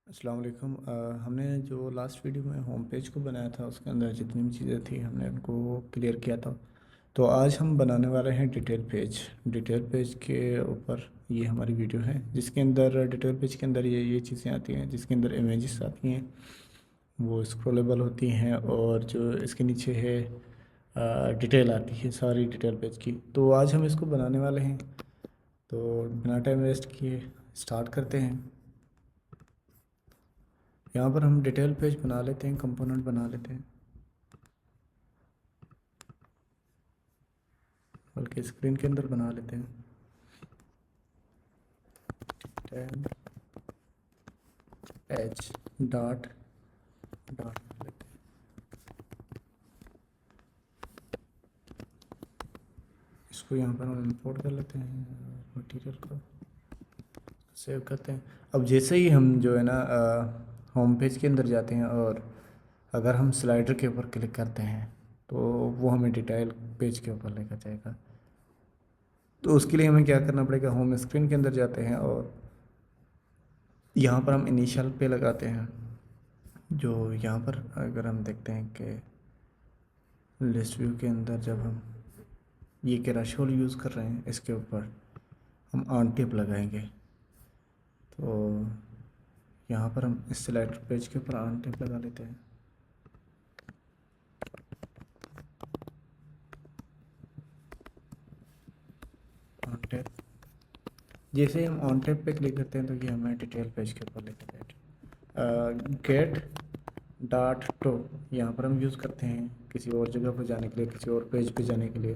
अस्सलाम वालेकुम। हमने जो लास्ट वीडियो में होम पेज को बनाया था उसके अंदर जितनी भी चीज़ें थी हमने उनको क्लियर किया था। तो आज हम बनाने वाले हैं डिटेल पेज। डिटेल पेज के ऊपर ये हमारी वीडियो है जिसके अंदर डिटेल पेज के अंदर ये चीज़ें आती हैं जिसके अंदर इमेजेस आती हैं, वो स्क्रॉलेबल होती हैं और जो इसके नीचे है डिटेल आती है सारी डिटेल पेज की। तो आज हम इसको बनाने वाले हैं, तो बिना टाइम वेस्ट किए स्टार्ट करते हैं। यहाँ पर हम डिटेल पेज बना लेते हैं, कंपोनेंट बना लेते हैं, बल्कि स्क्रीन के अंदर बना लेते हैं। टैब एच डॉट डॉट लेते हैं। इसको यहाँ पर हम इंपोर्ट कर लेते हैं, मटेरियल को सेव करते हैं। अब जैसे ही हम जो है ना होम पेज के अंदर जाते हैं और अगर हम स्लाइडर के ऊपर क्लिक करते हैं तो वो हमें डिटेल पेज के ऊपर लेकर जाएगा। तो उसके लिए हमें क्या करना पड़ेगा, होम स्क्रीन के अंदर जाते हैं और यहाँ पर हम इनिशियल पे लगाते हैं। जो यहाँ पर अगर हम देखते हैं कि लिस्ट व्यू के अंदर जब हम ये कैराशोल यूज़ कर रहे हैं इसके ऊपर हम ऑन टिप लगाएंगे। तो यहाँ पर हम इस स्लाइडर पेज के ऊपर ऑन टिप लगा लेते हैं। ऑन टिप जैसे ही हम ऑन टिप पे क्लिक करते हैं तो ये हमें डिटेल पेज के ऊपर लेकर जाए। गेट डॉट टो यहाँ पर हम यूज़ करते हैं किसी और जगह पर जाने के लिए, किसी और पेज पे जाने के लिए।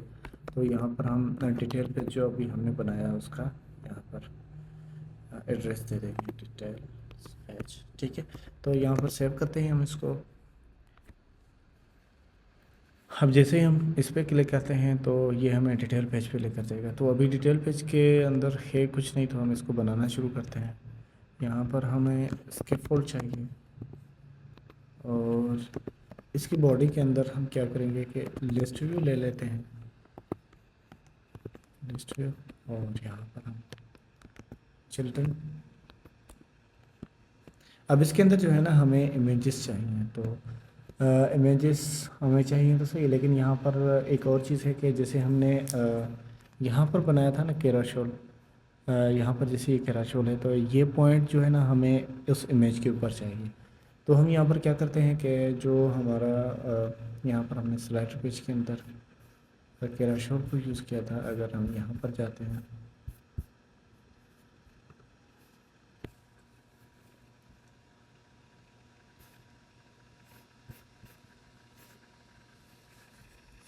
तो यहाँ पर हम डिटेल पेज जो अभी हमने बनाया उसका यहाँ पर एड्रेस दे देंगे, डिटेल पेज। ठीक है, तो यहाँ पर सेव करते हैं हम इसको। अब जैसे ही हम इस पर क्लिक करते हैं तो ये हमें डिटेल पेज पे लेकर जाएगा। तो अभी डिटेल पेज के अंदर है कुछ नहीं, तो हम इसको बनाना शुरू करते हैं। यहाँ पर हमें स्कैफोल्ड चाहिए और इसकी बॉडी के अंदर हम क्या करेंगे कि लिस्ट व्यू ले लेते हैं, लिस्ट व्यू। और यहाँ पर हम चिल्ड्रन, अब इसके अंदर जो है ना हमें इमेजेस चाहिए। तो इमेजेस हमें चाहिए तो सही, लेकिन यहाँ पर एक और चीज़ है कि जैसे हमने यहाँ पर बनाया था ना कैराशोल, यहाँ पर जैसे ये कैराशोल है तो ये पॉइंट जो है ना हमें उस इमेज के ऊपर चाहिए। तो हम यहाँ पर क्या करते हैं कि जो हमारा यहाँ पर हमने स्लाइडर पेज के अंदर कैराशोल को यूज़ किया था, अगर हम यहाँ पर जाते हैं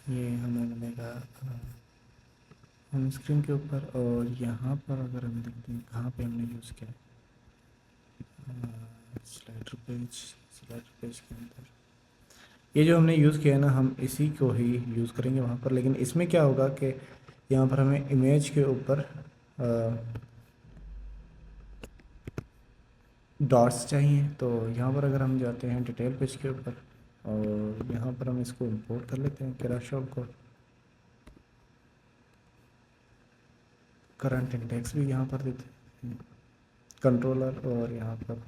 ये हमें मिलेगा होम स्क्रीन के ऊपर। और यहाँ पर अगर हम देखते हैं कहाँ पे हमने यूज़ किया है, स्लाइडर पेज के अंदर ये जो हमने यूज़ किया है ना हम इसी को ही यूज़ करेंगे वहाँ पर। लेकिन इसमें क्या होगा कि यहाँ पर हमें इमेज के ऊपर डॉट्स चाहिए। तो यहाँ पर अगर हम जाते हैं डिटेल पेज के ऊपर और यहाँ पर हम इसको इंपोर्ट कर लेते हैं कैराशोल को। करंट इंडेक्स भी यहाँ पर देते हैं, कंट्रोलर। और यहाँ पर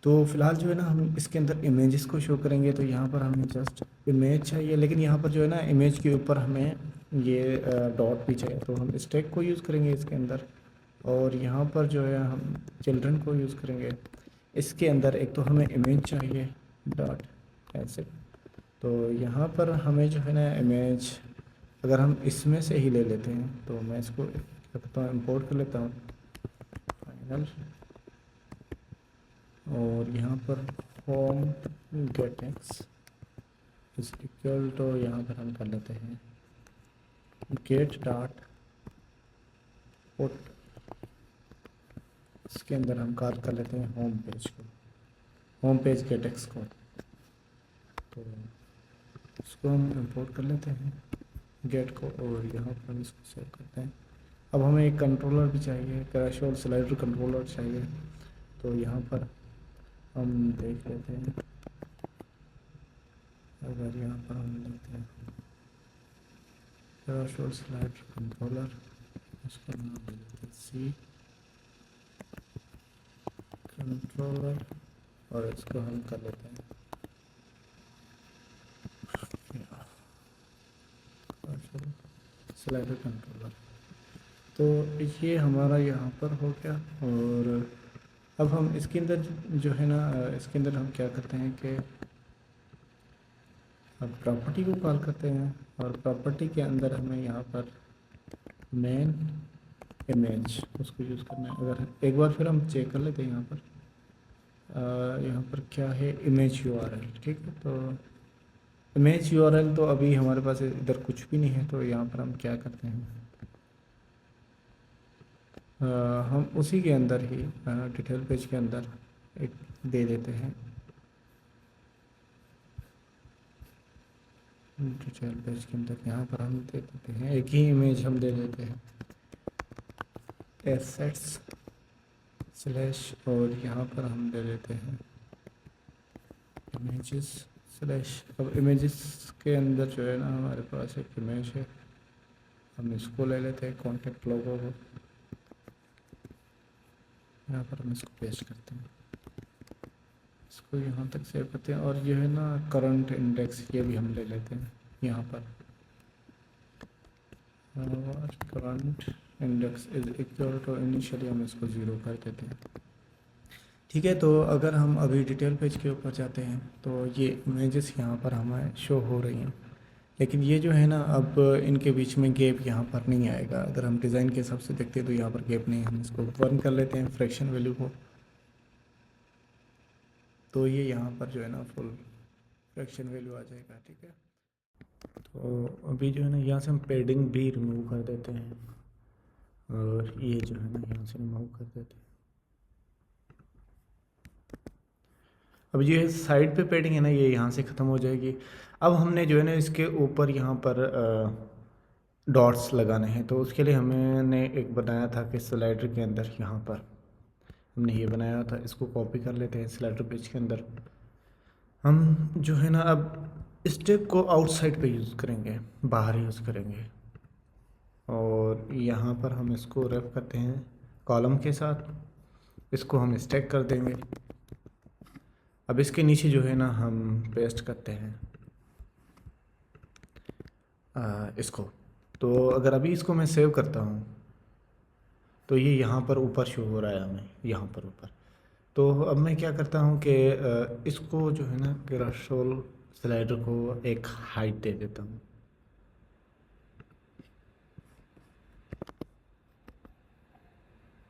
तो फ़िलहाल जो है ना हम इसके अंदर इमेजेस को शो करेंगे। तो यहाँ पर हमें जस्ट इमेज चाहिए, लेकिन यहाँ पर जो है ना इमेज के ऊपर हमें ये डॉट भी चाहिए। तो हम स्टैक को यूज़ करेंगे इसके अंदर और यहाँ पर जो है हम चिल्ड्रन को यूज़ करेंगे। इसके अंदर एक तो हमें इमेज चाहिए डॉट ऐसे। तो यहाँ पर हमें जो है ना इमेज अगर हम इसमें से ही ले लेते हैं तो मैं इसको क्या करता हूँ, इम्पोर्ट कर लेता हूँ फाइनल। और यहाँ पर home get x is equal to यहाँ पर हम कर लेते हैं गेट डॉट पुट। इसके अंदर हम कॉल कर लेते हैं होम पेज को, होम पेज गेट एक्स को। तो इसको हम इंपोर्ट कर लेते हैं गेट को और यहाँ पर हम इसको सेव करते हैं। अब हमें एक कंट्रोलर भी चाहिए, कैराशोल स्लाइडर कंट्रोलर चाहिए। तो यहाँ पर हम देख लेते हैं, अगर यहाँ पर हम लेते हैं कैराशोल स्लाइडर कंट्रोलर, इसका नाम दे देते हैं सी कंट्रोलर, और इसको हम कर लेते हैं स्लाइडर कंट्रोलर। तो ये हमारा यहाँ पर हो गया। और अब हम इसके अंदर जो है ना, इसके अंदर हम क्या करते हैं कि अब प्रॉपर्टी को कॉल करते हैं, और प्रॉपर्टी के अंदर हमें यहाँ पर मेन इमेज उसको यूज़ करना है। अगर एक बार फिर हम चेक कर लेते हैं यहाँ पर क्या है, इमेज यूआरएल। ठीक है, तो इमेज यूआरएल तो अभी हमारे पास इधर कुछ भी नहीं है, तो यहाँ पर हम क्या करते हैं, हम उसी के अंदर ही डिटेल पेज के अंदर एक दे देते हैं, डिटेल पेज के अंदर यहाँ पर हम दे देते हैं एक ही इमेज हम दे देते हैं एसेट्स स्लैश, और यहाँ पर हम दे देते हैं इमेजेस स्लैश। अब इमेजेस के अंदर जो है ना हमारे पास एक इमेज है, हम इसको ले लेते हैं कॉन्टेक्ट लोगो को, यहाँ पर हम इसको पेस्ट करते हैं, इसको यहाँ तक सेव करते हैं। और ये है ना करंट इंडेक्स, ये भी हम ले लेते हैं यहाँ पर, current index is equal to initially हम इसको 0 कर देते हैं। ठीक है, तो अगर हम अभी डिटेल पेज के ऊपर जाते हैं तो ये इमेजेस यहाँ पर हमें शो हो रही हैं, लेकिन ये जो है ना अब इनके बीच में गैप यहाँ पर नहीं आएगा। अगर हम डिज़ाइन के हिसाब से देखते हैं तो यहाँ पर गैप नहीं, हम इसको बर्न कर लेते हैं फ्रैक्शन वैल्यू को, तो ये यहाँ पर जो है ना फुल फ्रैक्शन वैल्यू आ जाएगा। ठीक है, तो अभी जो है ना यहाँ से हम पेडिंग भी रिमूव कर देते हैं, और ये जो है ना यहाँ से रिमूव कर देते हैं। अब ये साइड पे पेडिंग है ना, ये यहाँ से ख़त्म हो जाएगी। अब हमने जो है ना इसके ऊपर यहाँ पर डॉट्स लगाने हैं, तो उसके लिए हमने एक बनाया था कि स्लाइडर के अंदर यहाँ पर हमने ये बनाया था, इसको कॉपी कर लेते हैं स्लाइडर पेज के अंदर। हम जो है ना अब स्टेप को आउटसाइड पे यूज़ करेंगे, बाहर यूज़ करेंगे, और यहाँ पर हम इसको रैप करते हैं कॉलम के साथ, इसको हम स्टैक कर देंगे। अब इसके नीचे जो है ना हम पेस्ट करते हैं इसको। तो अगर अभी इसको मैं सेव करता हूँ तो ये यहाँ पर ऊपर शो हो रहा है हमें, यहाँ पर ऊपर। तो अब मैं क्या करता हूँ कि इसको जो है ना ग्रासोल स्लाइडर को एक हाइट दे देता हूँ,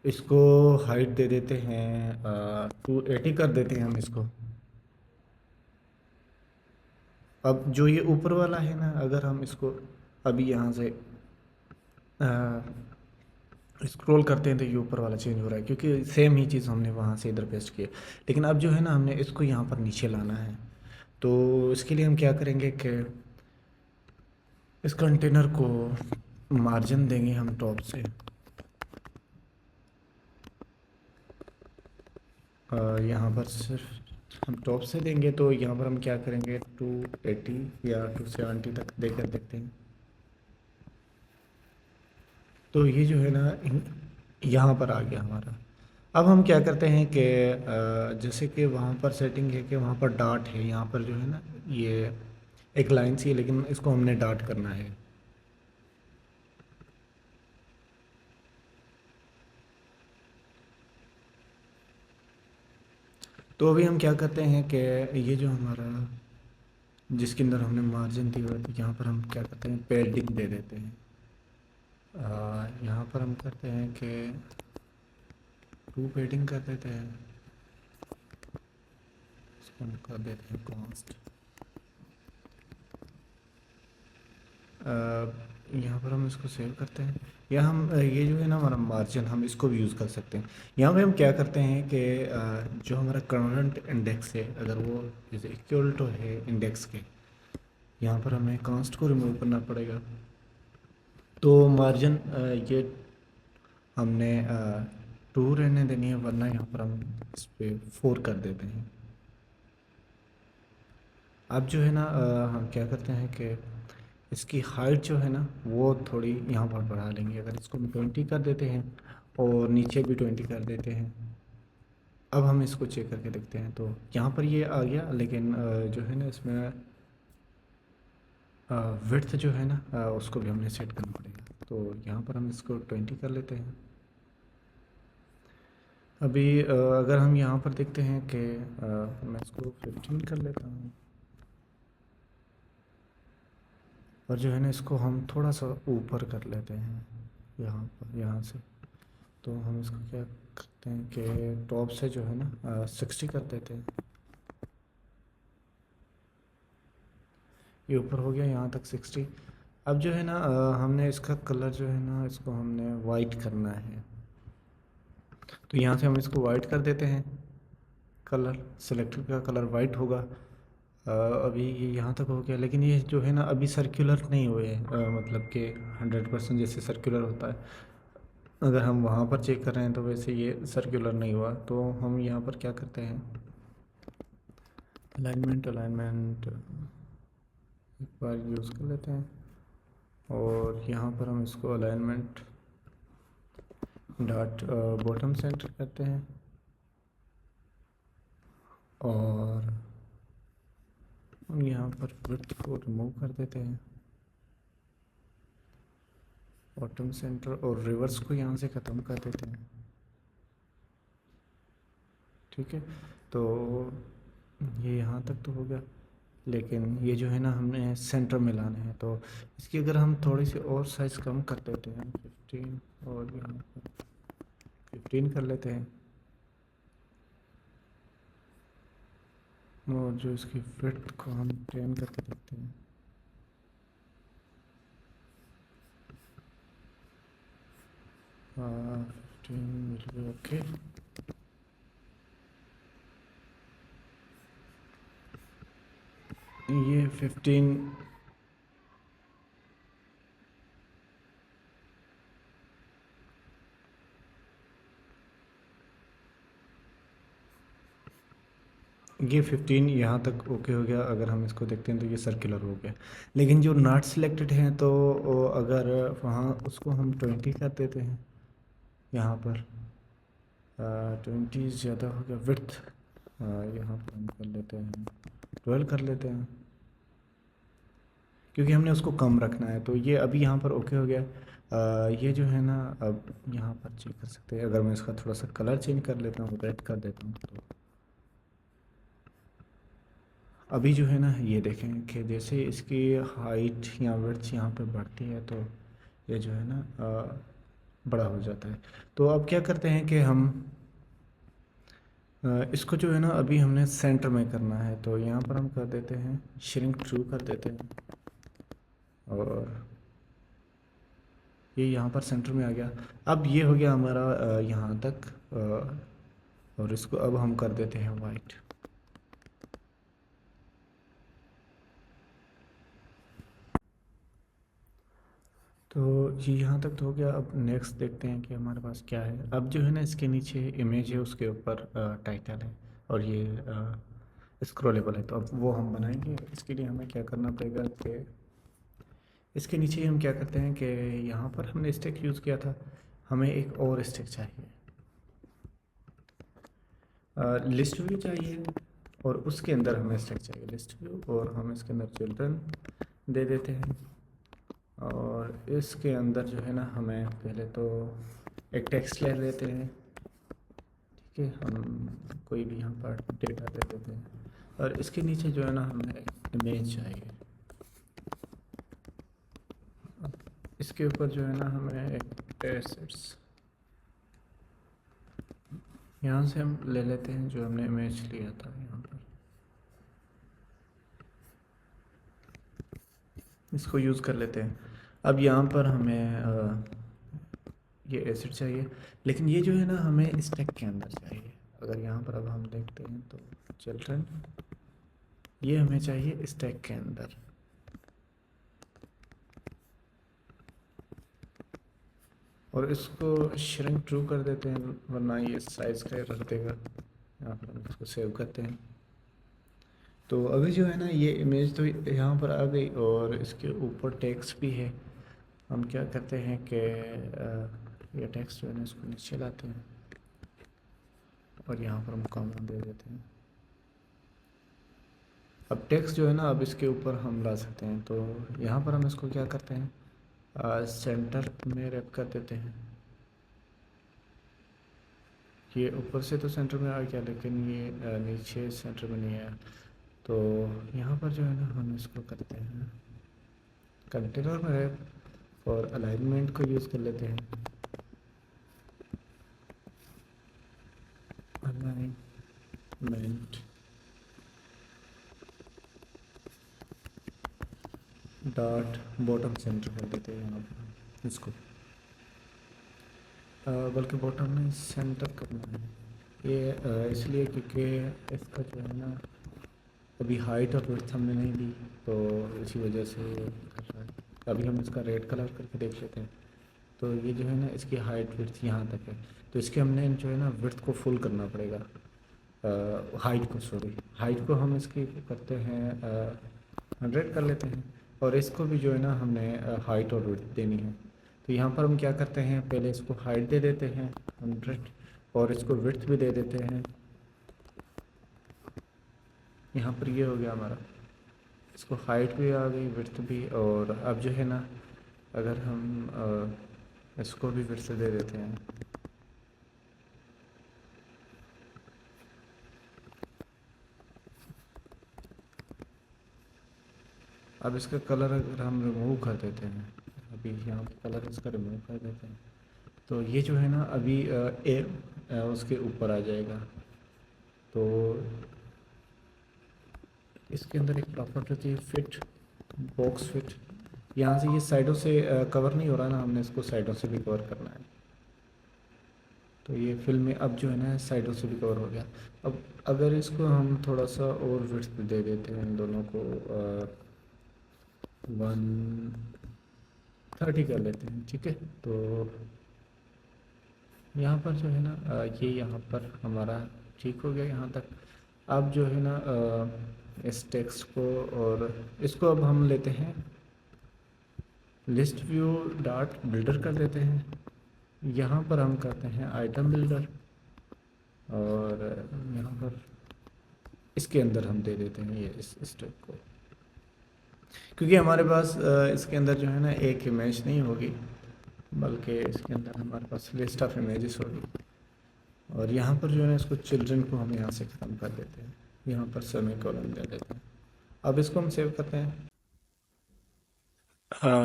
इसको हाइट दे देते हैं 280 कर देते हैं हम इसको। अब जो ये ऊपर वाला है ना, अगर हम इसको अभी यहाँ से स्क्रॉल करते हैं तो ये ऊपर वाला चेंज हो रहा है, क्योंकि सेम ही चीज़ हमने वहाँ से इधर पेस्ट की है। लेकिन अब जो है ना हमने इसको यहाँ पर नीचे लाना है, तो इसके लिए हम क्या करेंगे कि इस कंटेनर को मार्जिन देंगे हम टॉप से, यहाँ पर सिर्फ हम टॉप से देंगे। तो यहाँ पर हम क्या करेंगे 280 या 270 तक देकर देखते हैं। तो ये जो है ना यहाँ पर आ गया हमारा। अब हम क्या करते हैं कि जैसे कि वहाँ पर सेटिंग है कि वहाँ पर डॉट है, यहाँ पर जो है ना ये एक लाइन सी है, लेकिन इसको हमने डॉट करना है। तो अभी हम क्या करते हैं कि ये जो हमारा जिसके अंदर हमने मार्जिन दी हुआ है, तो यहाँ पर हम क्या करते हैं पैडिंग दे देते हैं। यहाँ पर हम करते हैं कि 2 पैडिंग कर देते हैं, इसको हम कर देते हैं कॉन्स्ट। यहाँ पर हम इसको सेव करते हैं, या हम ये जो है ना हमारा मार्जिन हम इसको भी यूज़ कर सकते हैं। यहाँ पे हम क्या करते हैं कि जो हमारा करंट इंडेक्स है अगर वो इज इक्वल टू है इंडेक्स के, यहाँ पर हमें कांस्ट को रिमूव करना पड़ेगा। तो मार्जिन ये हमने 2 रहने देनी है, वरना यहाँ पर हम इस पर 4 कर देते हैं। अब जो है ना हम क्या करते हैं कि इसकी हाइट जो है ना वो थोड़ी यहाँ पर बढ़ा लेंगे। अगर इसको हम 20 कर देते हैं और नीचे भी 20 कर देते हैं, अब हम इसको चेक करके देखते हैं। तो यहाँ पर ये आ गया, लेकिन जो है ना इसमें विड्थ जो है ना उसको भी हमने सेट करना पड़ेगा। तो यहाँ पर हम इसको 20 कर लेते हैं। अभी अगर हम यहाँ पर देखते हैं कि मैं इसको 15 कर लेता हूँ, और जो है ना इसको हम थोड़ा सा ऊपर कर लेते हैं यहाँ पर, यहाँ से। तो हम इसको क्या करते हैं कि टॉप से जो है ना 60 कर देते हैं। ये ऊपर हो गया यहाँ तक 60। अब जो है ना हमने इसका कलर जो है ना इसको हमने वाइट करना है। तो यहाँ से हम इसको वाइट कर देते हैं। कलर सिलेक्टर का कलर वाइट होगा। अभी ये यहाँ तक हो गया, लेकिन ये जो है ना अभी सर्कुलर नहीं हुए हैं, मतलब कि 100% जैसे सर्कुलर होता है। अगर हम वहाँ पर चेक कर रहे हैं तो वैसे ये सर्कुलर नहीं हुआ। तो हम यहाँ पर क्या करते हैं, अलाइनमेंट एक बार यूज़ कर लेते हैं, और यहाँ पर हम इसको अलाइनमेंट डॉट बॉटम सेंटर करते हैं, और हम यहाँ पर विड्थ को रिमूव कर देते हैं, बॉटम सेंटर, और रिवर्स को यहाँ से ख़त्म कर देते हैं। ठीक है, तो ये यहाँ तक तो हो गया, लेकिन ये जो है ना हमने सेंटर में लाना है। तो इसकी अगर हम थोड़ी सी और साइज़ कम कर देते हैं, 15, और यहाँ पर 15 कर लेते हैं, और जो इसकी विड्थ को हम 10 करके देखते हैं। हाँ, 15 ओके। ये 15 ये 15 यहाँ तक ओके हो गया। अगर हम इसको देखते हैं तो ये सर्कुलर हो गया, लेकिन जो नॉट सिलेक्टेड हैं तो अगर वहाँ उसको हम 20 कर देते हैं। यहाँ पर 20 ज़्यादा हो गया। विड्थ यहाँ पर हम कर लेते हैं 12 कर लेते हैं, क्योंकि हमने उसको कम रखना है। तो ये अभी यहाँ पर ओके हो गया। ये जो है ना अब यहाँ पर चेक कर सकते हैं। अगर मैं इसका थोड़ा सा कलर चेंज कर लेता हूँ, रेड कर देता हूँ, तो अभी जो है ना ये देखें कि जैसे इसकी हाइट या विड्थ यहाँ पे बढ़ती है तो ये जो है ना बड़ा हो जाता है। तो अब क्या करते हैं कि हम इसको जो है ना अभी हमने सेंटर में करना है। तो यहाँ पर हम कर देते हैं श्रिंक ट्रू कर देते हैं, और ये यहाँ पर सेंटर में आ गया। अब ये हो गया हमारा यहाँ तक, और इसको अब हम कर देते हैं वाइट। तो ये यहाँ तक तो हो गया। अब नेक्स्ट देखते हैं कि हमारे पास क्या है। अब जो है ना इसके नीचे इमेज है, उसके ऊपर टाइटल है, और ये स्क्रॉलेबल है। तो अब वो हम बनाएंगे। इसके लिए हमें क्या करना पड़ेगा कि इसके नीचे हम क्या करते हैं कि यहाँ पर हमने स्टैक यूज़ किया था, हमें एक और स्टैक चाहिए, लिस्ट व्यू चाहिए, और उसके अंदर हमें स्टैक चाहिए लिस्ट व्यू, और हम इसके अंदर चिल्ड्रन दे देते हैं। और इसके अंदर जो है ना हमें पहले तो एक टेक्स्ट ले लेते हैं। ठीक है, हम कोई भी यहाँ पर डेटा दे देते हैं, और इसके नीचे जो है ना हमें इमेज चाहिए। इसके ऊपर जो है ना हमें एक एसेट्स यहाँ से हम ले लेते हैं, जो हमने इमेज लिया था यहाँ पर, इसको यूज़ कर लेते हैं। अब यहाँ पर हमें ये एसिड चाहिए, लेकिन ये जो है ना हमें स्टैक के अंदर चाहिए। अगर यहाँ पर अब हम देखते हैं तो चिल्ड्रन, ये हमें चाहिए स्टैक के अंदर। और इसको श्रिंक ट्रू कर देते हैं, वरना ये साइज़ का रख देगा। यहाँ पर हम इसको सेव करते हैं। तो अभी जो है ना ये इमेज तो यहाँ पर आ गई, और इसके ऊपर टेक्स्ट भी है। हम क्या करते हैं कि ये टेक्स्ट जो है ना इसको नीचे लाते हैं, और यहाँ पर हम कॉमा दे देते हैं। अब टेक्स्ट जो है ना, अब इसके ऊपर हम ला सकते हैं। तो यहाँ पर हम इसको क्या करते हैं, सेंटर में रैप कर देते हैं। ये ऊपर से तो सेंटर में आ गया, लेकिन ये नीचे सेंटर में नहीं आया। तो यहाँ पर जो है ना, हम इसको करते हैं कंटेनर में रैप और अलाइनमेंट को यूज़ कर लेते हैं। अलाइनमेंट डॉट बॉटम सेंटर कर देते हैं यहाँ पर इसको, बल्कि बॉटम में सेंटर करना है। ये इसलिए क्योंकि इसका जो है ना, अभी हाइट और विड्थ हमने नहीं दी, तो इसी वजह से कर रहा है। अभी हम इसका रेड कलर करके देख लेते हैं। तो ये जो है ना, इसकी हाइट विड्थ यहाँ तक है, तो इसके हमने जो है ना विड्थ को फुल करना पड़ेगा, हाइट को, सॉरी हाइट को हम इसकी करते हैं 100 कर लेते हैं। और इसको भी जो है ना, हमने हाइट और विड्थ देनी है। तो यहाँ पर हम क्या करते हैं, पहले इसको हाइट दे देते हैं 100 और इसको विड्थ भी दे देते हैं। यहाँ पर ये हो गया हमारा, इसको हाइट भी आ गई, विड्थ भी। और अब जो है ना, अगर हम इसको भी फिर से दे देते हैं, अब इसका कलर अगर हम रिमूव कर देते हैं, अभी यहाँ पे कलर इसका रिमूव कर देते हैं, तो ये जो है ना अभी उसके ऊपर आ जाएगा। तो इसके अंदर एक प्रॉपर्टी होती है फिट, बॉक्स फिट। यहाँ से ये साइडों से कवर नहीं हो रहा ना, हमने इसको साइडों से भी कवर करना है। तो ये फिल में अब जो है ना, साइडों से भी कवर हो गया। अब अगर इसको हम थोड़ा सा और विड्थ दे देते हैं, इन दोनों को 130 कर लेते हैं, ठीक है। तो यहाँ पर जो है ना, ये यहाँ पर हमारा ठीक हो गया यहाँ तक। अब जो है ना, इस टेक्स्ट को और इसको अब हम लेते हैं, लिस्ट व्यू डॉट बिल्डर कर देते हैं। यहाँ पर हम करते हैं आइटम बिल्डर, और यहाँ पर इसके अंदर हम दे देते हैं ये इस स्टेप को, क्योंकि हमारे पास इसके अंदर जो है ना एक इमेज नहीं होगी, बल्कि इसके अंदर हमारे पास लिस्ट ऑफ इमेजेस होगी। और यहाँ पर जो है ना, इसको चिल्ड्रन को हम यहाँ से ख़त्म कर देते हैं, यहाँ पर सेमीकोलन दे देते हैं। अब इसको हम सेव करते हैं।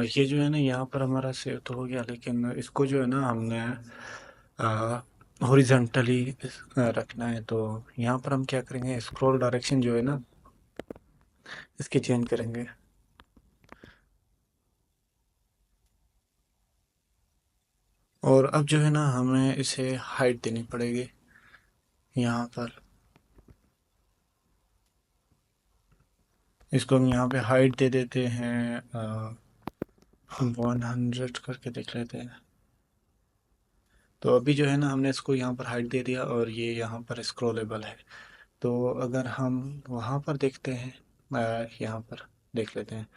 ये जो है ना, यहाँ पर हमारा सेव तो हो गया, लेकिन इसको जो है ना, हमने हॉरिजॉन्टली रखना है। तो यहाँ पर हम क्या करेंगे, स्क्रॉल डायरेक्शन जो है ना, इसकी चेंज करेंगे। और अब जो है ना, हमें इसे हाइट देनी पड़ेगी यहाँ पर। इसको हम यहाँ पे हाइट दे देते हैं 100 करके देख लेते हैं। तो अभी जो है ना, हमने इसको यहाँ पर हाइट दे दिया और ये यहाँ पर स्क्रॉलेबल है। तो अगर हम वहाँ पर देखते हैं, यहाँ पर देख लेते हैं,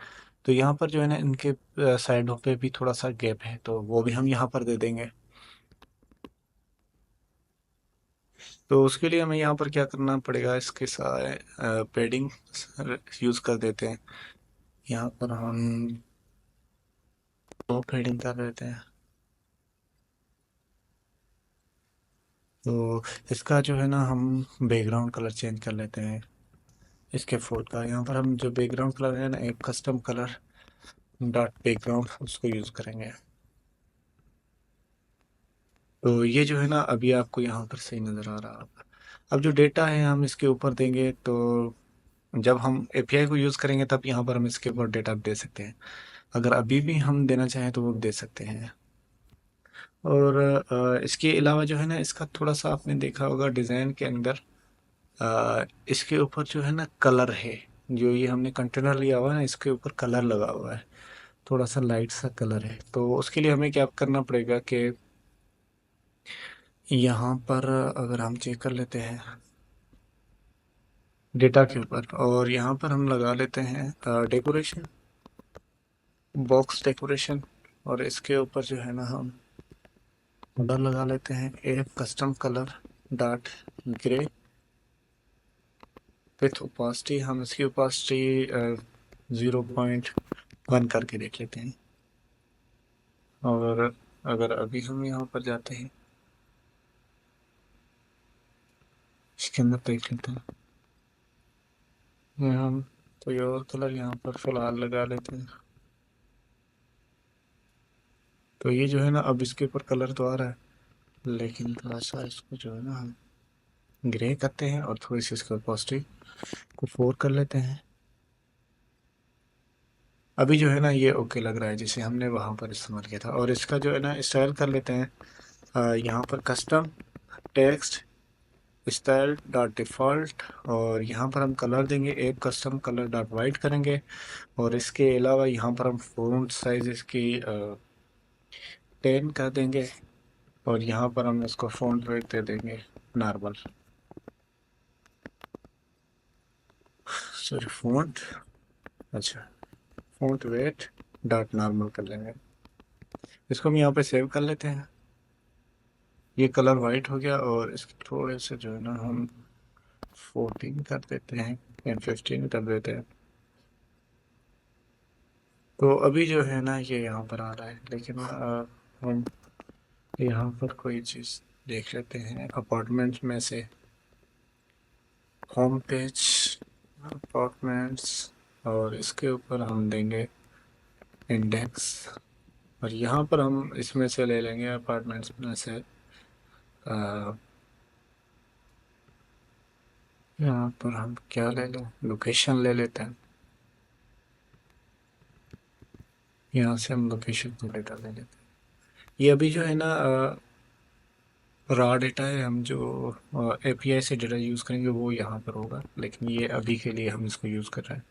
तो यहाँ पर जो है ना, इनके साइडों पे भी थोड़ा सा गैप है, तो वो भी हम यहाँ पर दे देंगे। तो उसके लिए हमें यहाँ पर क्या करना पड़ेगा, इसके साथ पेडिंग यूज़ कर देते हैं। यहाँ पर हम दो पेडिंग कर देते हैं। तो इसका जो है ना, हम बैकग्राउंड कलर चेंज कर लेते हैं इसके फोल्ड का। यहाँ पर हम जो बैकग्राउंड कलर है ना, एक कस्टम कलर डॉट बैकग्राउंड, उसको यूज़ करेंगे। तो ये जो है ना, अभी आपको यहाँ पर सही नज़र आ रहा होगा। अब जो डेटा है हम इसके ऊपर देंगे, तो जब हम एपीआई को यूज़ करेंगे तब यहाँ पर हम इसके ऊपर डेटा दे सकते हैं। अगर अभी भी हम देना चाहें तो वो दे सकते हैं। और इसके अलावा जो है ना, इसका थोड़ा सा आपने देखा होगा डिज़ाइन के अंदर, इसके ऊपर जो है ना कलर है, जो ये हमने कंटेनर लिया हुआ है ना, इसके ऊपर कलर लगा हुआ है, थोड़ा सा लाइट सा कलर है। तो उसके लिए हमें क्या करना पड़ेगा कि यहाँ पर अगर हम चेक कर लेते हैं डेटा के ऊपर, और यहाँ पर हम लगा लेते हैं डेकोरेशन, बॉक्स डेकोरेशन, और इसके ऊपर जो है ना, हम कलर लगा लेते हैं एक custom colour dot grey with opacity, हम इसकी ओपासिटी 0.1 करके देख लेते हैं। और अगर अभी हम यहाँ पर जाते हैं, इसके अंदर देख लेते हैं, यहाँ हम कोई और कलर यहाँ पर फिलहाल लगा लेते हैं। तो ये जो है ना, अब इसके ऊपर कलर तो आ रहा है, लेकिन थोड़ा सा इसको जो है ना हम ग्रे करते हैं और थोड़ी सी इसका ओपासिटी को 4 कर लेते हैं। अभी जो है ना ये ओके लग रहा है, जिसे हमने वहाँ पर इस्तेमाल किया था। और इसका जो है ना स्टाइल कर लेते हैं, यहाँ पर custom text style dot default, और यहाँ पर हम कलर देंगे एक कस्टम कलर डॉट वाइट करेंगे। और इसके अलावा यहाँ पर हम फ़ॉन्ट साइज इसकी 10 कर देंगे, और यहाँ पर हम इसको फ़ॉन्ट वेट दे देंगे नॉर्मल, सॉरी फ़ॉन्ट, अच्छा फ़ॉन्ट वेट डॉट नॉर्मल कर लेंगे। इसको हम यहाँ पे सेव कर लेते हैं। ये कलर वाइट हो गया, और इसके थोड़े से जो है ना हम 14 कर देते हैं या 15 कर देते हैं। तो अभी जो है ना ये यहाँ पर आ रहा है, लेकिन हम यहाँ पर कोई चीज़ देख लेते हैं अपार्टमेंट्स में से, होम पेज अपार्टमेंट्स, और इसके ऊपर हम देंगे इंडेक्स। और यहाँ पर हम इसमें से ले लेंगे अपार्टमेंट्स में से यहाँ पर हम क्या ले लें, लोकेशन ले लेते हैं। यहाँ से हम लोकेशन को डेटा ले लेते हैं। ये अभी जो है ना रॉ डेटा है, हम जो एपीआई से डेटा यूज़ करेंगे वो यहाँ पर होगा, लेकिन ये अभी के लिए हम इसको यूज़ कर रहे हैं।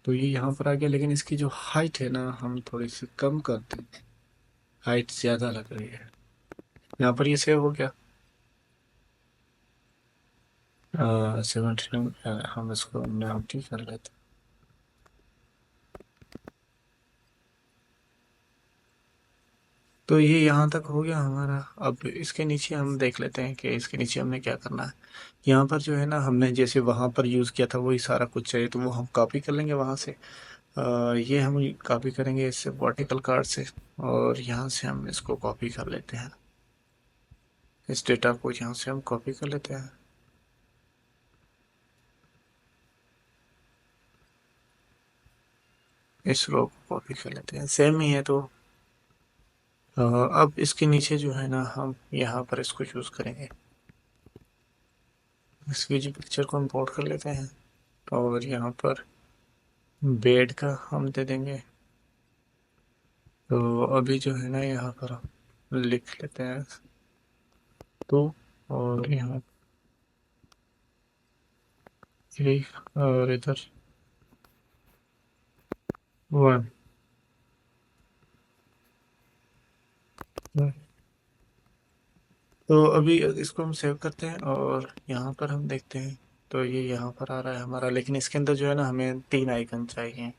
तो ये यहाँ पर आ गया, लेकिन इसकी जो हाइट है ना हम थोड़ी सी कम करते हैं, हाइट ज़्यादा लग रही है। यहाँ पर ये सेव हो गया 17, हम इसको 90 कर लेते हैं। तो ये यहाँ तक हो गया हमारा। अब इसके नीचे हम देख लेते हैं कि इसके नीचे हमने क्या करना है। यहाँ पर जो है ना हमने जैसे वहाँ पर यूज़ किया था वही सारा कुछ चाहिए, तो वो हम कॉपी कर लेंगे वहाँ से। ये हम कॉपी करेंगे इससे वर्टिकल कार्ड से, और यहाँ से हम इसको कॉपी कर लेते हैं। इस डेटा को यहाँ से हम कॉपी कर लेते हैं। इस रो को कॉपी कर लेते हैं, सेम ही है। तो अब इसके नीचे जो है ना हम यहाँ पर इसको यूज़ करेंगे। इसकी जो पिक्चर को इंपोर्ट कर लेते हैं, और यहाँ पर बेड का हम दे देंगे। तो अभी जो है ना यहाँ पर हम लिख लेते हैं तो, और यहाँ 3 और इधर 1। तो अभी इसको हम सेव करते हैं, और यहाँ पर हम देखते हैं तो ये यहाँ पर आ रहा है हमारा, लेकिन इसके अंदर जो है ना हमें 3 आइकन चाहिए।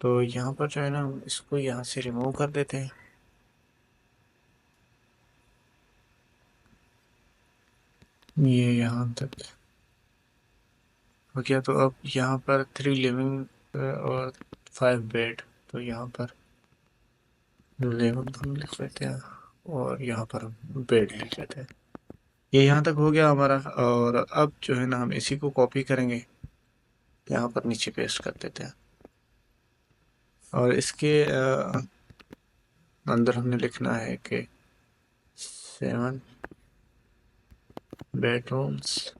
तो यहाँ पर जो है ना हम इसको यहाँ से रिमूव कर देते हैं। ये यहाँ तक हो गया। तो अब यहाँ पर 3 लिविंग और 5 बेड, तो यहाँ पर लिविंग हम लिख लेते हैं, और यहाँ पर बेड लिख लेते हैं। ये यहाँ तक हो गया हमारा। और अब जो है ना हम इसी को कॉपी करेंगे, यहाँ पर नीचे पेस्ट कर देते हैं। और इसके अंदर हमने लिखना है कि 7 बेडरूम्स,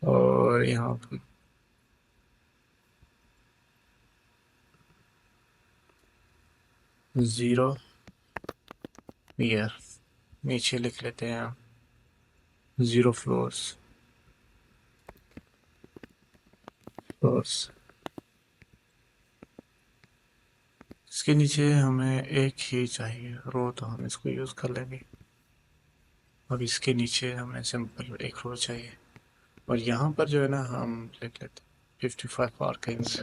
और यहाँ पर 0 ईयर, नीचे लिख लेते हैं 0 फ्लोर्स। इसके नीचे हमें एक ही चाहिए रो, तो हम इसको यूज़ कर लेंगे। अब इसके नीचे हमें सिंपल एक रो चाहिए, और यहाँ पर जो है ना हम लिख लेते हैं 55 पार्किंग्स।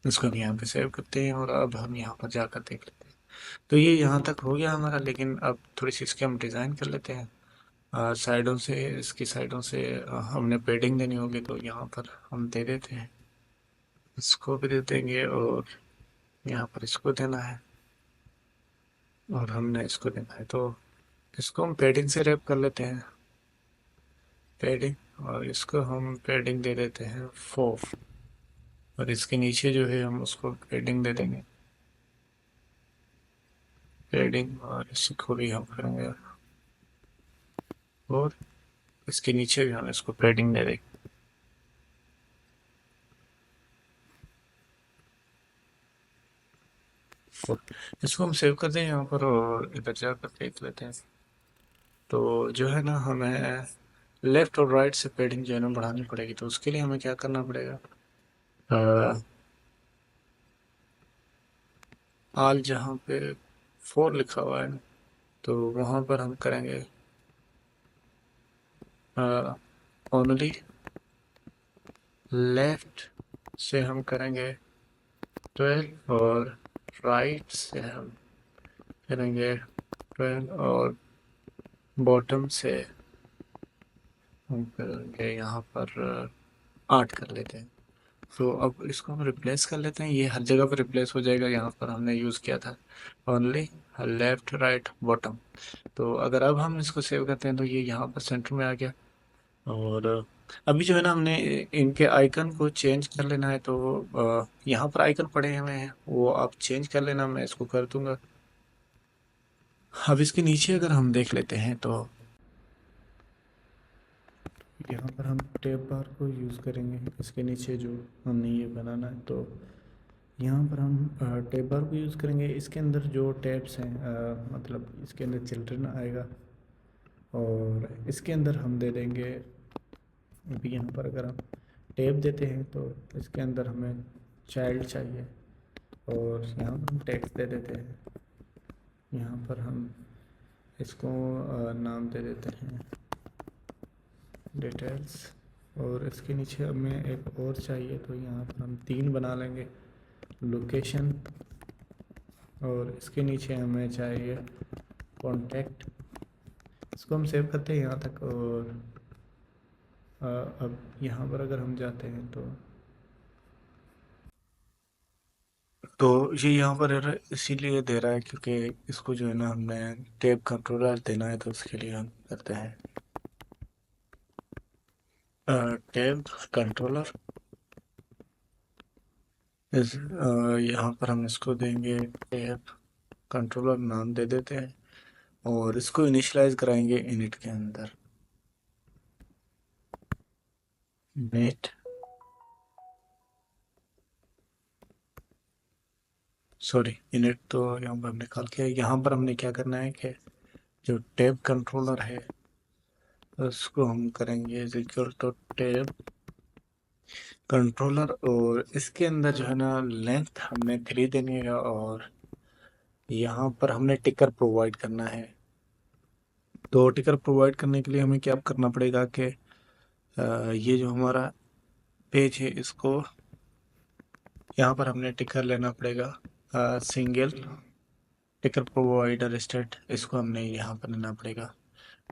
इसको हम यहाँ पे सेव करते हैं और अब हम यहाँ पर जाकर देख लेते हैं। तो ये यहाँ तक हो गया हमारा, लेकिन अब थोड़ी सी इसके हम डिज़ाइन कर लेते हैं। साइडों से, इसकी साइडों से हमने पेडिंग देनी होगी, तो यहाँ पर हम दे देते हैं, इसको भी दे देंगे और यहाँ पर इसको देना है और हमने इसको देना है। तो इसको हम पेडिंग से रैप कर लेते हैं, पेडिंग, और इसको हम पेडिंग दे देते हैं 4, और इसके नीचे जो है हम उसको पेडिंग दे देंगे, पेडिंग, और इसको भी हम करेंगे, और इसके नीचे भी हम इसको पेडिंग दे देंगे। इसको हम सेव कर दें यहाँ पर और इधर जाकर देख लेते हैं। तो जो है ना, हमें लेफ्ट और राइट से पेडिंग जो है ना बढ़ानी पड़ेगी। तो उसके लिए हमें क्या करना पड़ेगा, आल जहाँ पे 4 लिखा हुआ है, तो वहाँ पर हम करेंगे ओनली, लेफ्ट से हम करेंगे 12 और राइट से हम करेंगे 12 और बॉटम से हम करेंगे यहाँ पर 8 कर लेते हैं। तो अब इसको हम रिप्लेस कर लेते हैं, ये हर जगह पर रिप्लेस हो जाएगा। यहाँ पर हमने यूज़ किया था ओनली लेफ्ट राइट बॉटम। तो अगर अब हम इसको सेव करते हैं तो ये यहाँ पर सेंटर में आ गया। और अभी जो है ना, हमने इनके आइकन को चेंज कर लेना है। तो यहाँ पर आइकन पड़े हुए हैं, वो आप चेंज कर लेना, मैं इसको कर दूंगा। अब इसके नीचे अगर हम देख लेते हैं तो यहाँ पर हम टैब बार को यूज़ करेंगे, इसके नीचे जो हमने ये बनाना है। तो यहाँ पर हम टैब बार को यूज़ करेंगे। इसके अंदर जो टैब्स हैं, मतलब इसके अंदर चिल्ड्रन आएगा, और इसके अंदर हम दे देंगे, अभी यहाँ पर अगर हम टैब देते हैं तो इसके अंदर हमें चाइल्ड चाहिए, और यहाँ पर हम टेक्स्ट दे देते हैं। यहाँ पर हम इसको नाम दे देते हैं डिटेल्स, और इसके नीचे हमें एक और चाहिए, तो यहाँ पर हम 3 बना लेंगे, लोकेशन, और इसके नीचे हमें चाहिए कॉन्टैक्ट। इसको हम सेव करते हैं यहाँ तक। और अब यहाँ पर अगर हम जाते हैं तो ये यहाँ पर एरर इसीलिए दे रहा है क्योंकि इसको जो है ना, हमने टैब कंट्रोलर देना है, तो उसके लिए हम करते हैं टैब कंट्रोलर इस यहाँ पर हम इसको देंगे टैब कंट्रोलर नाम दे देते हैं, और इसको इनिशियलाइज कराएंगे इनिट के अंदर, नेट, सॉरी इनिट तो यहाँ पर हमने कॉल किया। यहाँ पर हमने क्या करना है कि जो टैब कंट्रोलर है उसको हम करेंगे इक्वल टू टैब कंट्रोलर, और इसके अंदर जो है ना लेंथ हमने 3 देनी है, और यहाँ पर हमने टिकर प्रोवाइड करना है। तो टिकर प्रोवाइड करने के लिए हमें क्या करना पड़ेगा कि ये जो हमारा पेज है, इसको यहाँ पर हमने टिकर लेना पड़ेगा, सिंगल टिकर प्रोवाइडर स्टेट, इसको हमने यहाँ पर लेना पड़ेगा।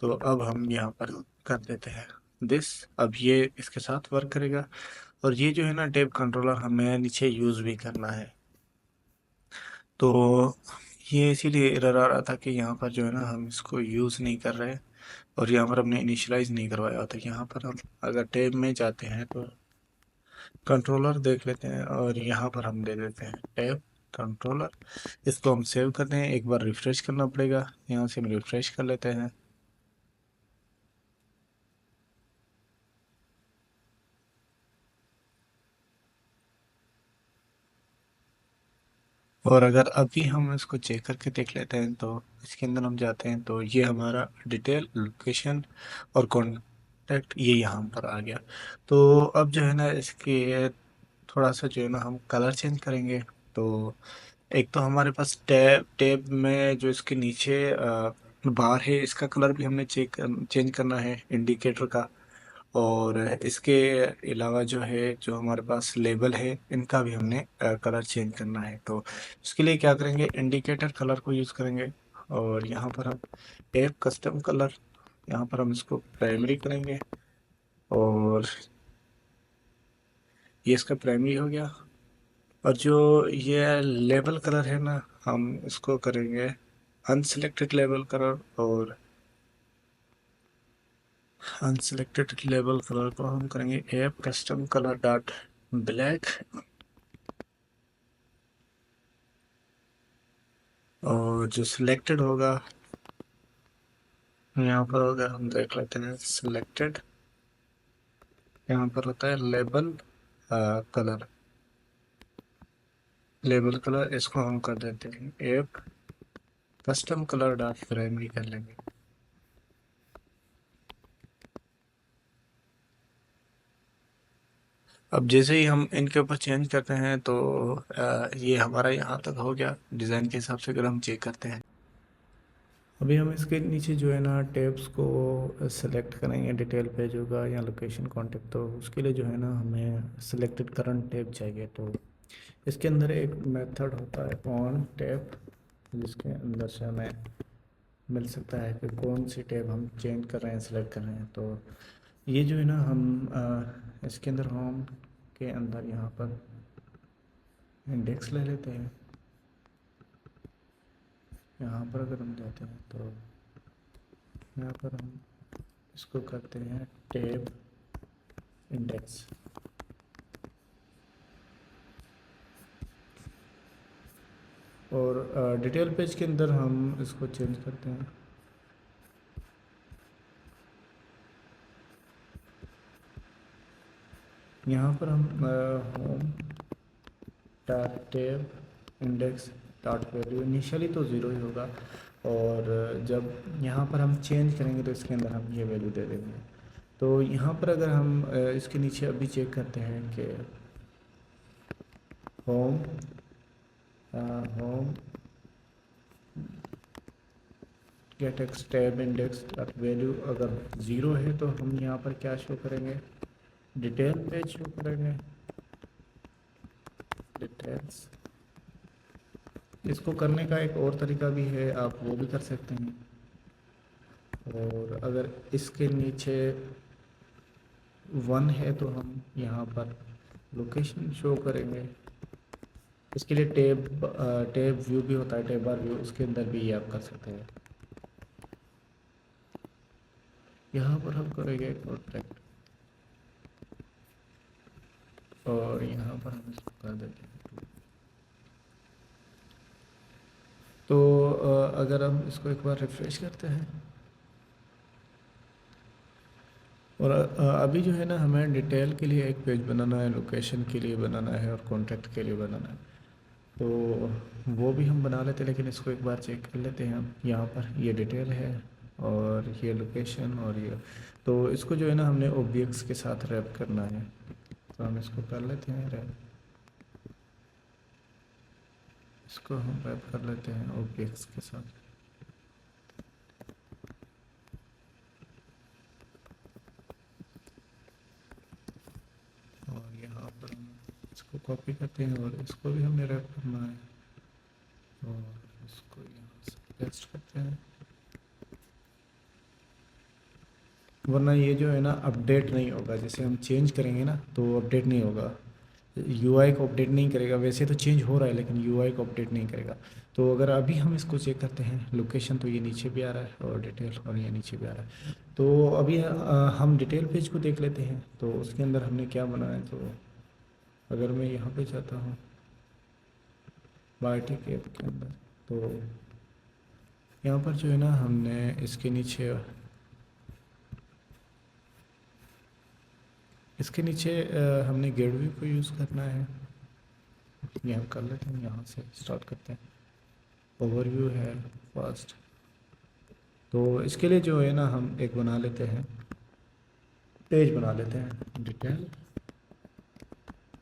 तो अब हम यहाँ पर कर देते हैं दिस, अब ये इसके साथ वर्क करेगा। और ये जो है ना टैब कंट्रोलर हमें नीचे यूज़ भी करना है। तो ये इसीलिए एरर आ रहा था कि यहाँ पर जो है ना हम इसको यूज़ नहीं कर रहे, और यहाँ पर हमने इनिशियलाइज नहीं करवाया। तो यहाँ पर हम अगर टैब में जाते हैं तो कंट्रोलर देख लेते हैं, और यहाँ पर हम दे देते हैं टैब कंट्रोलर। इसको हम सेव करते हैं, एक बार रिफ्रेश करना पड़ेगा, यहाँ से हम रिफ्रेश कर लेते हैं। और अगर अभी हम इसको चेक करके देख लेते हैं तो इसके अंदर हम जाते हैं तो ये हमारा डिटेल, लोकेशन और कॉन्टैक्ट ये यहाँ पर आ गया। तो अब जो है ना, इसके थोड़ा सा जो है ना हम कलर चेंज करेंगे। तो एक तो हमारे पास टैब टैब में जो इसके नीचे बार है, इसका कलर भी हमने चेंज करना है इंडिकेटर का। और इसके अलावा जो है, जो हमारे पास लेबल है, इनका भी हमने कलर चेंज करना है। तो इसके लिए क्या करेंगे, इंडिकेटर कलर को यूज़ करेंगे। और यहाँ पर हम एक कस्टम कलर, यहाँ पर हम इसको प्राइमरी करेंगे। और ये इसका प्राइमरी हो गया। और जो ये लेबल कलर है ना, हम इसको करेंगे अनसिलेक्टेड लेबल कलर। और अनसिलेक्टेड लेबल कलर को हम करेंगे app custom colour dot black. और जो सिलेक्टेड होगा, यहाँ पर होगा, हम देख लेते हैं सिलेक्टेड, यहाँ पर होता है लेबल कलर। लेबल कलर इसको हम कर देते हैं app custom colour dot primary कर लेंगे। अब जैसे ही हम इनके ऊपर चेंज करते हैं तो ये हमारा यहाँ तक हो गया डिज़ाइन के हिसाब से। अगर हम चेक करते हैं, अभी हम इसके नीचे जो है ना टैब्स को सेलेक्ट करेंगे, डिटेल पेज होगा या लोकेशन कॉन्टेक्ट। तो उसके लिए जो है ना हमें सिलेक्टेड करंट टैब चाहिए। तो इसके अंदर एक मेथड होता है ऑन टैब, जिसके अंदर से हमें मिल सकता है कि कौन सी टैब हम चेंज कर रहे हैं, सिलेक्ट कर रहे हैं। तो ये जो है ना हम इसके अंदर होम के अंदर यहाँ पर इंडेक्स ले लेते हैं। यहाँ पर अगर हम जाते हैं तो यहाँ पर हम इसको करते हैं टैब इंडेक्स। और डिटेल पेज के अंदर हम इसको चेंज करते हैं। यहाँ पर हम home dot tab index dot value, initially तो ज़ीरो ही होगा। और जब यहाँ पर हम चेंज करेंगे तो इसके अंदर हम ये वैल्यू दे देंगे। तो यहाँ पर अगर हम इसके नीचे अभी चेक करते हैं कि home home get x tab index dot value अगर ज़ीरो है तो हम यहाँ पर क्या शो करेंगे, डिटेल पेज शो करेंगे, डिटेल्स। इसको करने का एक और तरीका भी है, आप वो भी कर सकते हैं। और अगर इसके नीचे वन है तो हम यहाँ पर लोकेशन शो करेंगे। इसके लिए टैब व्यू भी होता है, टैब बार व्यू, उसके अंदर भी ये आप कर सकते हैं। यहाँ पर हम करेंगे कॉन्टैक्ट और यहाँ पर हम इसको कर देते हैं। तो अगर हम इसको एक बार रिफ्रेश करते हैं और अभी जो है ना हमें डिटेल के लिए एक पेज बनाना है, लोकेशन के लिए बनाना है और कॉन्टैक्ट के लिए बनाना है। तो वो भी हम बना लेते हैं, लेकिन इसको एक बार चेक कर लेते हैं हम। यहाँ पर ये डिटेल है और ये लोकेशन और ये, तो इसको जो है ना हमने ऑब्जेक्ट्स के साथ रैप करना है। तो हम इसको कर लेते हैं रैप, इसको हम रैप कर लेते हैं ऑब्जेक्ट्स के साथ। और यहाँ पर हम इसको कॉपी करते हैं और इसको भी हमने रैप करना है और इसको यहाँ से पेस्ट करते हैं, वरना ये जो है ना अपडेट नहीं होगा। जैसे हम चेंज करेंगे ना तो अपडेट नहीं होगा, यूआई को अपडेट नहीं करेगा। वैसे तो चेंज हो रहा है लेकिन यूआई को अपडेट नहीं करेगा। तो अगर अभी हम इसको चेक करते हैं लोकेशन, तो ये नीचे भी आ रहा है और डिटेल और ये नीचे भी आ रहा है। तो अभी हम डिटेल पेज को देख लेते हैं तो उसके अंदर हमने क्या बनाया है। तो अगर मैं यहाँ पे जाता हूँ बायोटिक ऐप के अंदर, तो यहाँ पर जो है ना हमने इसके नीचे हमने गेटवे को यूज़ करना है। ये हम कर लेते हैं, यहाँ से स्टार्ट करते हैं। ओवरव्यू है फर्स्ट, तो इसके लिए जो है ना हम एक बना लेते हैं, पेज बना लेते हैं, डिटेल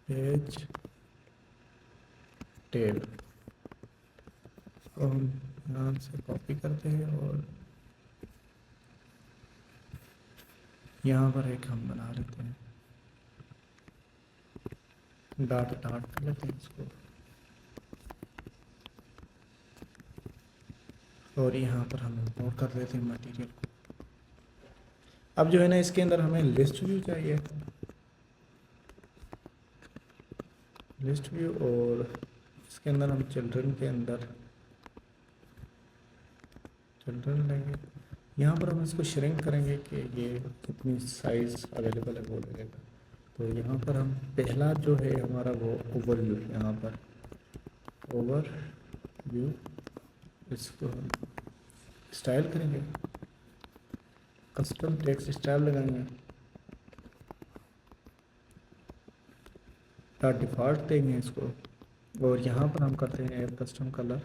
पेज टेल। इसको हम यहाँ से कॉपी करते हैं और यहाँ पर एक हम बना लेते हैं, डाट डाट कर लेते हैं इसको, और यहाँ पर हम इंपोर्ट कर लेते हैं मटेरियल को। अब जो है ना इसके अंदर हमें लिस्ट व्यू चाहिए, लिस्ट व्यू, और इसके अंदर हम चिल्ड्रन के अंदर चिल्ड्रन लेंगे। यहाँ पर हम इसको श्रिंक करेंगे कि ये कितनी साइज़ अवेलेबल है वो लगेगा। तो यहाँ पर हम पहला जो है हमारा वो ओवर व्यू, यहाँ पर ओवर व्यू, इसको हम स्टाइल करेंगे, कस्टम टेक्स्ट स्टाइल लगाएंगे, डिफ़ॉल्ट देंगे इसको, और यहाँ पर हम करते हैं ऐड कस्टम कलर।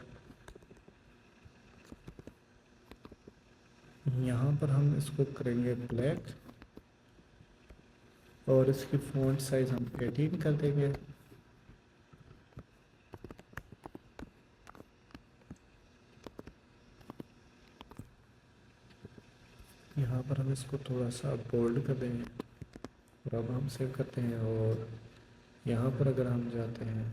यहाँ पर हम इसको करेंगे ब्लैक, और इसकी फ़ॉन्ट साइज़ हम 18 कर देंगे। यहाँ पर हम इसको थोड़ा सा बोल्ड कर देंगे, और अब हम सेव करते हैं। और यहाँ पर अगर हम जाते हैं,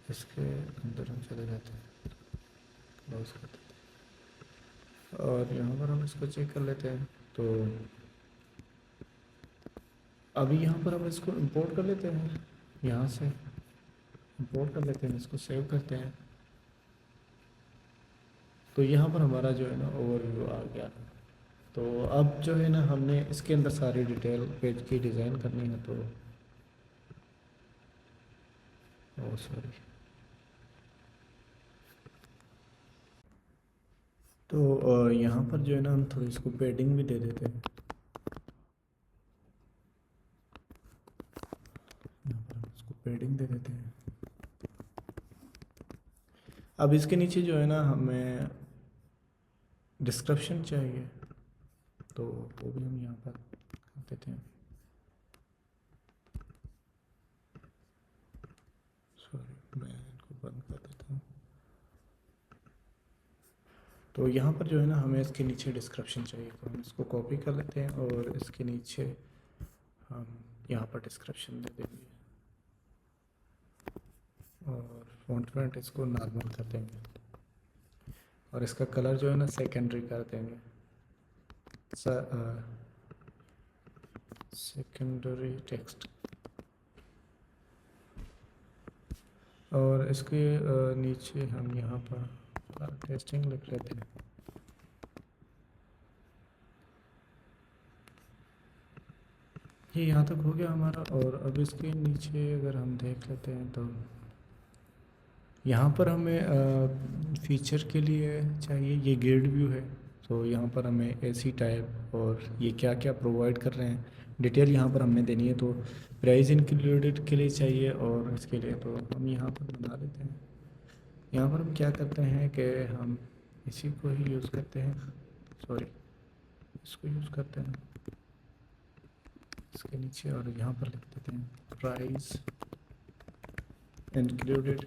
इसके अंदर हम चले जाते हैं, क्लोज कर देते हैं, और यहाँ पर हम इसको चेक कर लेते हैं। तो अभी यहाँ पर हम इसको इंपोर्ट कर लेते हैं, यहाँ से इंपोर्ट कर लेते हैं, इसको सेव करते हैं। तो यहाँ पर हमारा जो है ना ओवरव्यू आ गया। तो अब जो है ना हमने इसके अंदर सारी डिटेल पेज की डिज़ाइन करनी है। तो सॉरी, तो यहाँ पर जो है ना हम थोड़ी इसको पेडिंग भी दे देते हैं। यहाँ पर हम इसको पेडिंग दे देते हैं। अब इसके नीचे जो है ना हमें डिस्क्रिप्शन चाहिए, तो वो भी हम यहाँ पर कर देते हैं। सॉरी, मैं इनको बंद कर देता हूँ। तो यहाँ पर जो है ना हमें इसके नीचे डिस्क्रिप्शन चाहिए, तो हम इसको कॉपी कर लेते हैं और इसके नीचे हम यहाँ पर डिस्क्रिप्शन दे देंगे, और फॉन्ट इसको नॉर्मल कर देंगे, और इसका कलर जो है ना सेकेंडरी कर देंगे, सेकेंडरी टेक्स्ट। और इसके नीचे हम यहाँ पर टेस्टिंग लिख लेते हैं। ये यहाँ तक हो गया हमारा। और अब इसके नीचे अगर हम देख लेते हैं, तो यहाँ पर हमें फीचर के लिए चाहिए ये गेड व्यू है। तो यहाँ पर हमें एसी टाइप और ये क्या क्या प्रोवाइड कर रहे हैं डिटेल यहाँ पर हमने देनी है। तो प्राइस इंक्लूडेड के लिए चाहिए, और इसके लिए तो हम यहाँ पर बना लेते हैं। यहाँ पर हम क्या करते हैं कि हम इसी को ही यूज़ करते हैं, सॉरी इसको यूज़ करते हैं इसके नीचे, और यहाँ पर लिख देते हैं प्राइस इंक्लूडेड।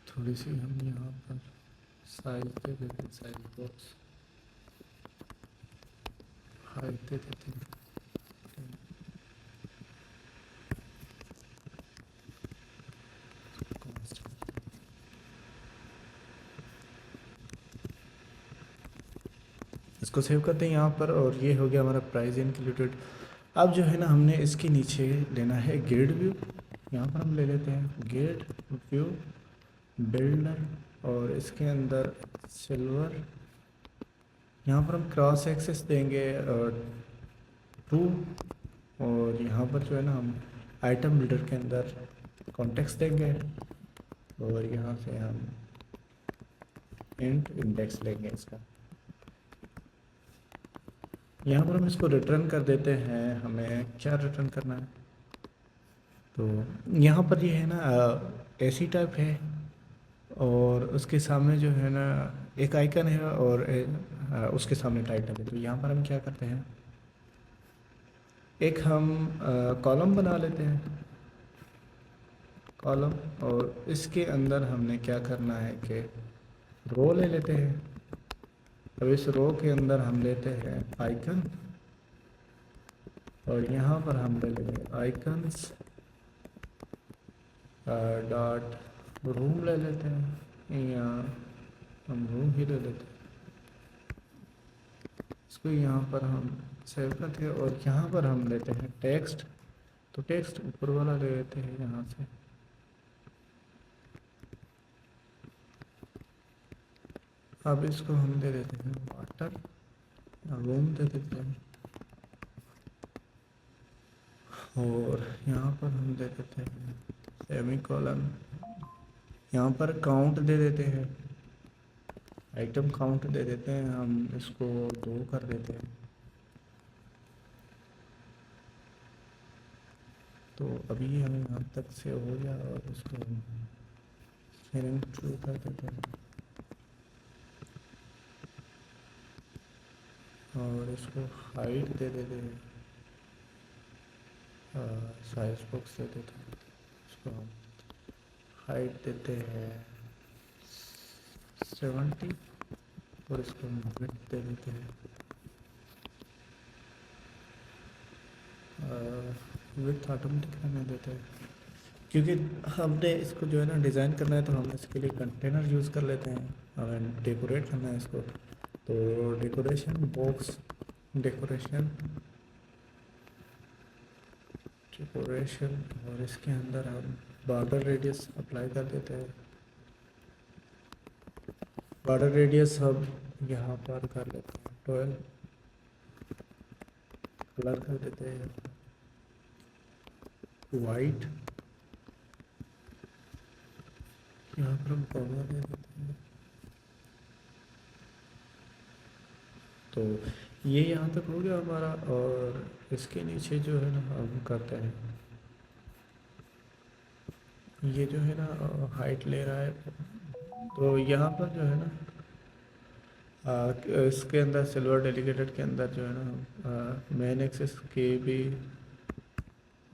थोड़ी सी हम यहाँ पर साइज दे देते हैं, साइज बॉक्स हाइट दे देते हैं। इसको सेव करते हैं यहाँ पर, और ये हो गया हमारा प्राइस इंक्लूडेड। अब जो है ना हमने इसके नीचे लेना है गेड व्यू। यहाँ पर हम ले लेते हैं गेड व्यू बिल्डर, और इसके अंदर सिल्वर, यहाँ पर हम क्रॉस एक्सेस देंगे टू, और यहाँ पर जो है ना हम आइटम बिल्डर के अंदर कॉन्टेक्स्ट देंगे, और यहाँ से हम इंट इंडेक्स लेंगे इसका। यहाँ पर हम इसको रिटर्न कर देते हैं। हमें क्या रिटर्न करना है, तो यहाँ पर ये है ना एसी टाइप है, और उसके सामने जो है ना एक आइकन है, और उसके सामने टाइटल है। तो यहाँ पर हम क्या करते हैं, एक हम कॉलम बना लेते हैं, कॉलम, और इसके अंदर हमने क्या करना है कि रो ले लेते हैं। अब इस रो के अंदर हम लेते हैं आइकन, और यहाँ पर हम ले लेंगे आइकन्स डॉट रूम ले लेते हैं, या हम रूम ही ले लेते हैं। इसको यहाँ पर हम सेव करते हैं, और यहाँ पर हम लेते हैं टेक्स्ट। तो टेक्स्ट ऊपर वाला ले लेते हैं यहाँ से। अब इसको हम दे देते हैं वाटर, रूम दे देते हैं, और यहाँ पर हम दे देते हैं सेमीकोलन। यहाँ पर काउंट दे देते हैं, आइटम काउंट दे देते हैं, हम इसको 2 कर देते हैं। तो अभी हमें यहाँ तक से हो गया, और इसको हम सेटिंग ट्रू कर देते हैं, और इसको हाइट दे देते हैं, साइज बॉक्स दे देते हैं, इसको हम हाइट देते हैं 70, और इसको हम विड्थ दे देते हैं विड्थ ऑटोमेटिक रहने देते हैं, क्योंकि हमने इसको जो है ना डिज़ाइन करना है, तो हम इसके लिए कंटेनर यूज़ कर लेते हैं। हमें डेकोरेट करना है इसको, तो डेकोरेशन बॉक्स, डेकोरेशन, और इसके अंदर हम बॉर्डर रेडियस अप्लाई कर देते हैं। बॉर्डर रेडियस हम यहाँ पर कर लेते हैं 12, कलर कर देते हैं वाइट, यहाँ पर हम कॉमा दे देते हैं। तो ये यहाँ तक हो गया हमारा, और इसके नीचे जो है ना हम करते हैं, ये जो है ना हाइट ले रहा है, तो यहाँ पर जो है ना इसके अंदर सिल्वर डेलीगेटेड के अंदर जो है ना मेन एक्सेस के भी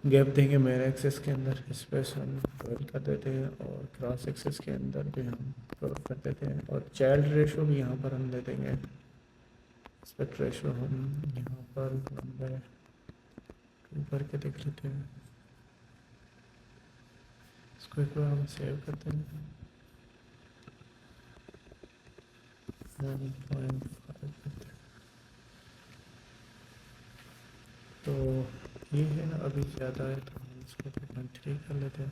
गैप देंगे। मेन एक्सेस के अंदर स्पेस हम 12 कर देते हैं, और क्रॉस एक्सेस के अंदर भी हम 12 कर देते हैं, और चाइल्ड रेशो भी यहाँ पर हम दे देंगे। एस्पेक्ट रेशो हम यहाँ पर 1/2 करके देख लेते हैं। इसको एक बार हम सेव करते हैं, 1.5 करते हैं। तो ये है ना अभी ज़्यादा है, तो हम इसको 2.3 कर लेते हैं।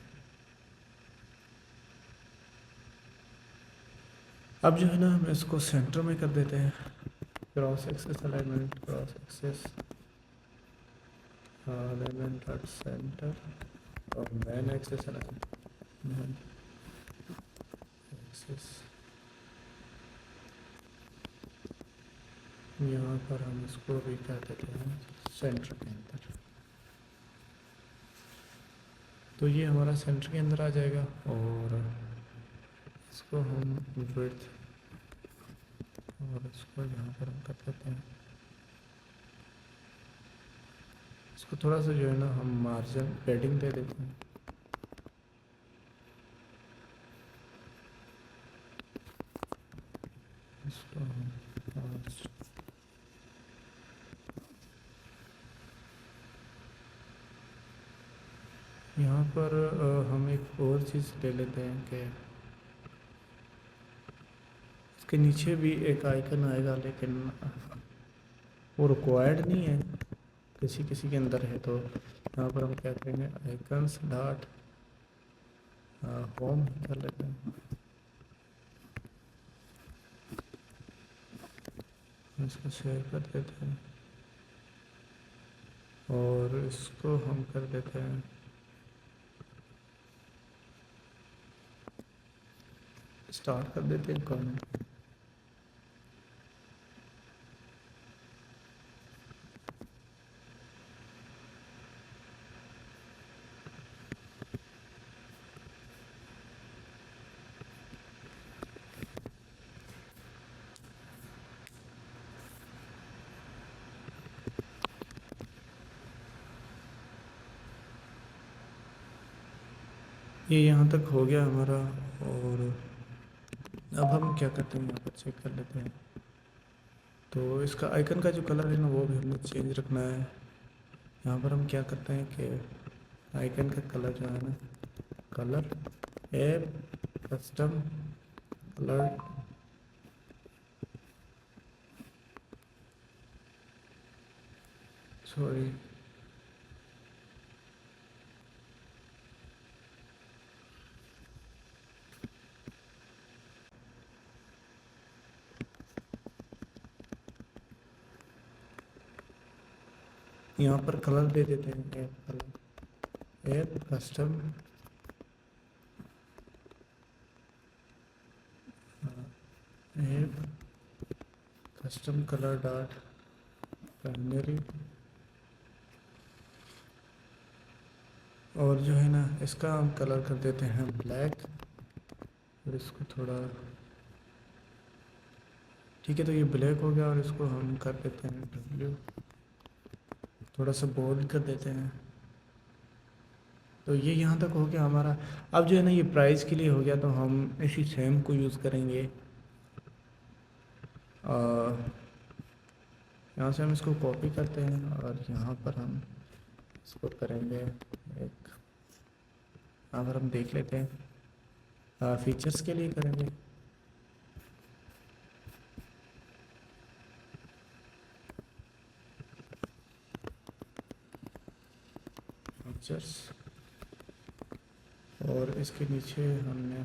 अब जो है ना हम इसको सेंटर में कर देते हैं, cross axis alignment, cross axis alignment dot centre, और main axis alignment, main axis, यहाँ पर हम इसको भी कर देते हैं सेंटर के अंदर। तो ये हमारा सेंटर के अंदर आ जाएगा, और इसको हम विड्थ, और इसको यहाँ पर हम कर देते हैं। इसको थोड़ा सा जो है ना हम मार्जिन पेडिंग दे देते हैं। इसको हम यहाँ पर हम एक और चीज़ ले लेते हैं कि इसके नीचे भी एक आइकन आएगा, लेकिन वो रिक्वायर्ड नहीं है, किसी किसी के अंदर है। तो यहाँ पर हम क्या करेंगे, आइकन्स डॉट होम कर लेते हैं, इसको शेयर कर देते हैं, और इसको हम कर देते हैं स्टार्ट कर देते हैं कमेंट। ये यहाँ तक हो गया हमारा। और अब हम क्या करते हैं, यहाँ पर चेक कर लेते हैं। तो इसका आइकन का जो कलर है ना वो भी हमें चेंज रखना है। यहाँ पर हम क्या करते हैं कि आइकन का कलर जो है ना, colour app custom colour, sorry, यहाँ पर कलर दे देते हैं app colour, app custom app custom colour dot primary. और जो है ना इसका हम कलर कर देते हैं ब्लैक, और इसको थोड़ा, ठीक है, तो ये ब्लैक हो गया। और इसको हम कर देते हैं W, थोड़ा सा बोल्ड कर देते हैं। तो ये यहाँ तक हो गया हमारा। अब जो है ना ये प्राइस के लिए हो गया, तो हम इसी सेम को यूज़ करेंगे। यहाँ से हम इसको कॉपी करते हैं और यहाँ पर हम इसको करेंगे एक, यहाँ पर हम देख लेते हैं फीचर्स के लिए करेंगे। फीचर्स, और इसके नीचे हमने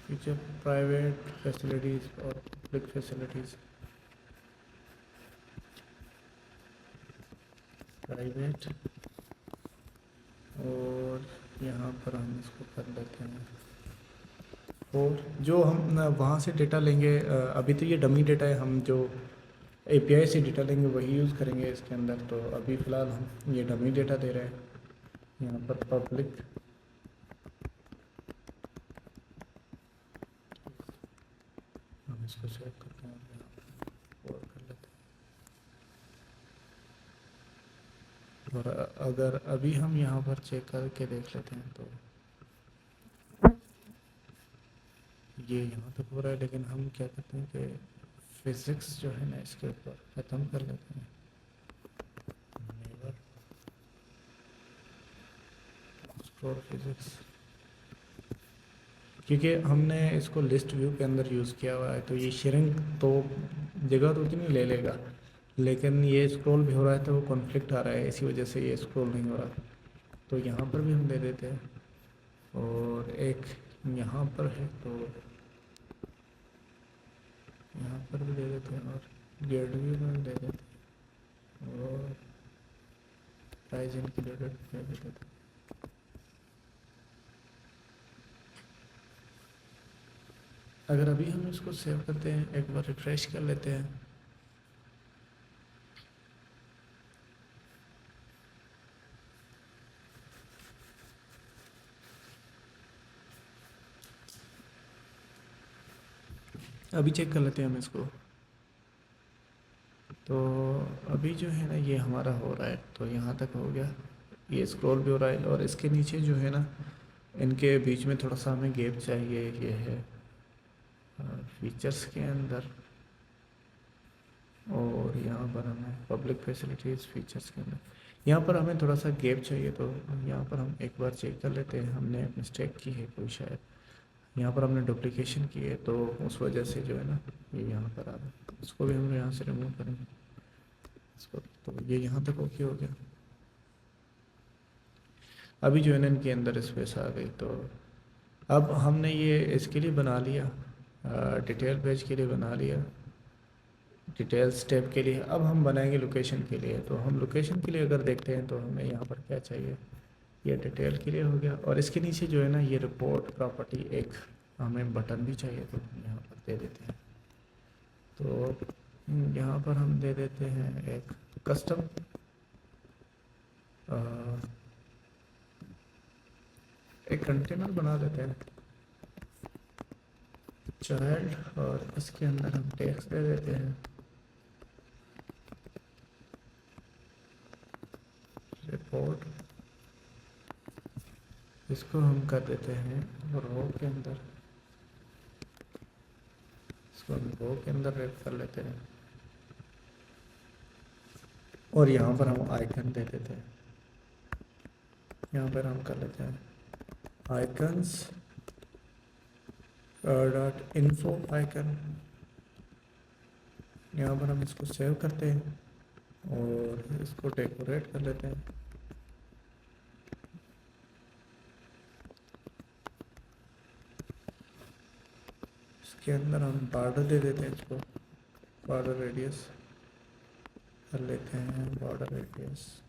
फीचर प्राइवेट फैसिलिटीज़ और पब्लिक फैसिलिटीज़, प्राइवेट, और यहाँ पर हम इसको कर लेते हैं। और जो हम वहाँ से डेटा लेंगे, अभी तो ये डमी डेटा है, हम जो एपीआई से डेटा लेंगे वही यूज़ करेंगे इसके अंदर। तो अभी फ़िलहाल हम ये डमी डेटा दे रहे हैं। यहाँ पर पब्लिक, हम इसको सेव करते हैं और यहाँ पर और कर लेते हैं। और अगर अभी हम यहाँ पर चेक करके देख लेते हैं तो ये यहाँ तक हो रहा है, लेकिन हम क्या करते हैं कि फिज़िक्स जो है ना इसके ऊपर ख़त्म कर लेते हैं। नेवर एक्सप्लोर फिज़िक्स, क्योंकि हमने इसको लिस्ट व्यू के अंदर यूज़ किया हुआ है, तो ये शेयरिंग तो जगह तो उतनी ले लेगा, लेकिन ये स्क्रॉल भी हो रहा है तो वो कॉन्फ्लिक्ट आ रहा है, इसी वजह से ये स्क्रॉल नहीं हो रहा। तो यहाँ पर भी हम दे देते हैं, और एक यहाँ पर है तो यहाँ पर भी दे देते हैं, और गेट व्यू में दे देते हैं, और प्राइस इंक्लूडेड दे देते हैं। अगर अभी हम इसको सेव करते हैं, एक बार रिफ्रेश कर लेते हैं, अभी चेक कर लेते हैं हम इसको। तो अभी जो है ना ये हमारा हो रहा है, तो यहाँ तक हो गया, ये स्क्रॉल भी हो रहा है। और इसके नीचे जो है ना इनके बीच में थोड़ा सा हमें गैप चाहिए, ये है फीचर्स के अंदर, और यहाँ पर हमें पब्लिक फैसिलिटीज़ फीचर्स के अंदर, यहाँ पर हमें थोड़ा सा गैप चाहिए। तो यहाँ पर हम एक बार चेक कर लेते हैं, हमने मिस्टेक की है कोई शायद, यहाँ पर हमने डुप्लीकेशन की है, तो उस वजह से जो है ना ये यहाँ पर आ रहा है। इसको भी हम यहाँ से रिमूव करेंगे इसको। तो ये यहाँ तक ओके हो गया। अभी जो है ना इनके अंदर स्पेस आ गई। तो अब हमने ये इसके लिए बना लिया, डिटेल पेज के लिए बना लिया, डिटेल स्टेप के लिए। अब हम बनाएंगे लोकेशन के लिए। तो हम लोकेशन के लिए अगर देखते हैं तो हमें यहाँ पर क्या चाहिए, ये डिटेल के लिए हो गया। और इसके नीचे जो है ना ये रिपोर्ट प्रॉपर्टी एक हमें बटन भी चाहिए, तो हम यहाँ पर दे देते हैं। तो यहाँ पर हम दे देते हैं एक कस्टम एक कंटेनर बना देते हैं, चाइल्ड, और इसके अंदर हम टेक्स्ट दे देते हैं रिपोर्ट। इसको हम कर देते हैं रो के अंदर, इसको हम रो के अंदर रैप कर लेते हैं, और यहाँ पर हम आइकन दे देते हैं। यहाँ पर हम कर लेते हैं आइकन्स डॉट इन्फो आइकन। यहाँ पर हम इसको सेव करते हैं और इसको डेकोरेट कर लेते हैं। इसके अंदर हम बॉर्डर दे देते हैं, इसको बॉर्डर रेडियस कर लेते हैं, बॉर्डर रेडियस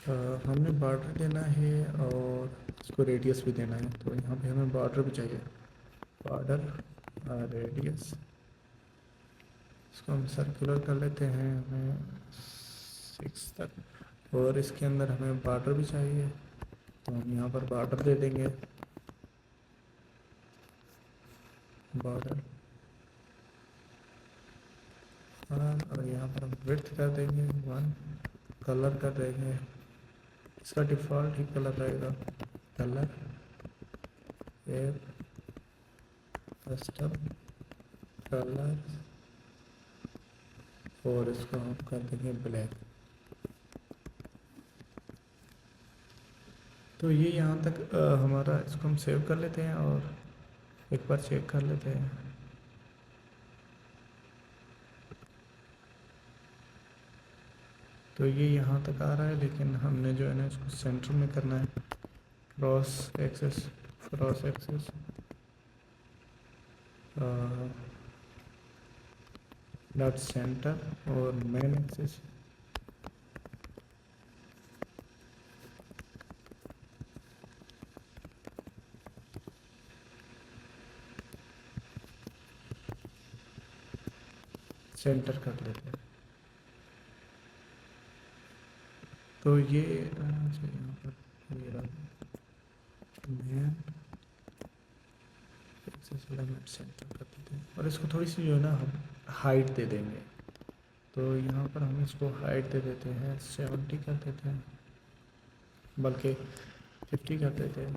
हमने बॉर्डर देना है और इसको रेडियस भी देना है, तो यहाँ पे हमें बॉर्डर भी चाहिए, बॉर्डर रेडियस। इसको हम सर्कुलर कर लेते हैं, हमें 6 तक, और इसके अंदर हमें बॉर्डर भी चाहिए, तो हम यहाँ पर बॉर्डर दे देंगे, बॉर्डर, और यहाँ पर हम विड्थ कर देंगे 1, कलर कर देंगे, इसका डिफ़ॉल्ट ही कलर रहेगा, कलर कस्टम कलर, और इसको हम कर देंगे ब्लैक। तो ये यहाँ तक हमारा, इसको हम सेव कर लेते हैं और एक बार चेक कर लेते हैं। तो ये यहाँ तक आ रहा है, लेकिन हमने जो है ना इसको सेंटर में करना है, क्रॉस एक्सेस डॉट सेंटर और मेन एक्सेस, सेंटर कर लेते हैं। तो ये यहाँ पर ये मेन एक्सेस एलिमेंट सेंटर कर देते हैं, और इसको थोड़ी सी जो है ना हम हाइट दे देंगे। तो यहाँ पर हम इसको हाइट दे देते हैं 70 कर देते हैं, बल्कि 50 कर देते हैं।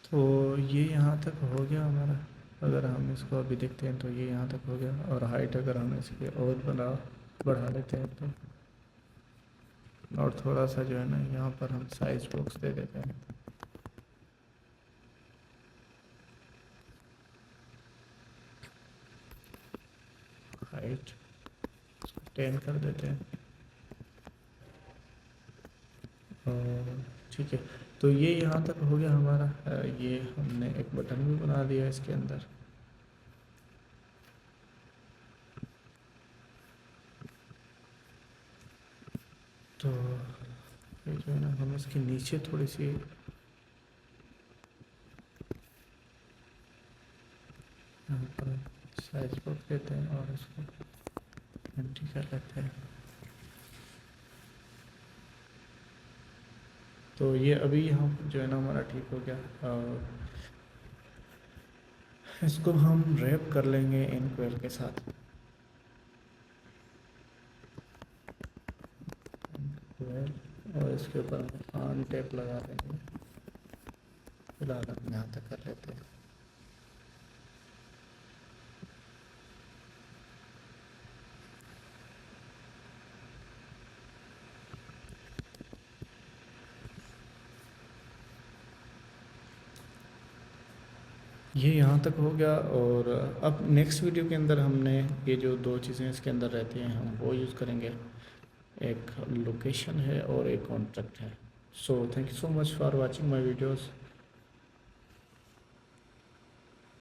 तो ये यहाँ तक हो गया हमारा। अगर हम इसको अभी देखते हैं तो ये यहाँ तक हो गया, और हाइट अगर हम इसके और बढ़ा लेते हैं तो, और थोड़ा सा जो है ना यहाँ पर हम साइज बॉक्स दे देते हैं, हाइट 10 कर देते हैं, और ठीक है। तो ये यहाँ तक हो गया हमारा। ये हमने एक बटन भी बना दिया इसके अंदर। तो ये जो है ना हम इसके नीचे थोड़ी सी यहाँ पर साइज बॉक्स देते हैं और इसको एंट्री कर लेते हैं। तो ये अभी यहाँ जो है ना हमारा ठीक हो गया, और इसको हम रैप कर लेंगे इनक्वेल के साथ। और इसके ऊपर हम ऑन टैप लगा देंगे। फिलहाल हम यहाँ तक कर लेते हैं। ये यहाँ तक हो गया, और अब नेक्स्ट वीडियो के अंदर हमने ये जो 2 चीज़ें इसके अंदर रहती हैं हम वो यूज़ करेंगे। एक लोकेशन है और एक कॉन्ट्रैक्ट है। So thank you so much for watching my videos.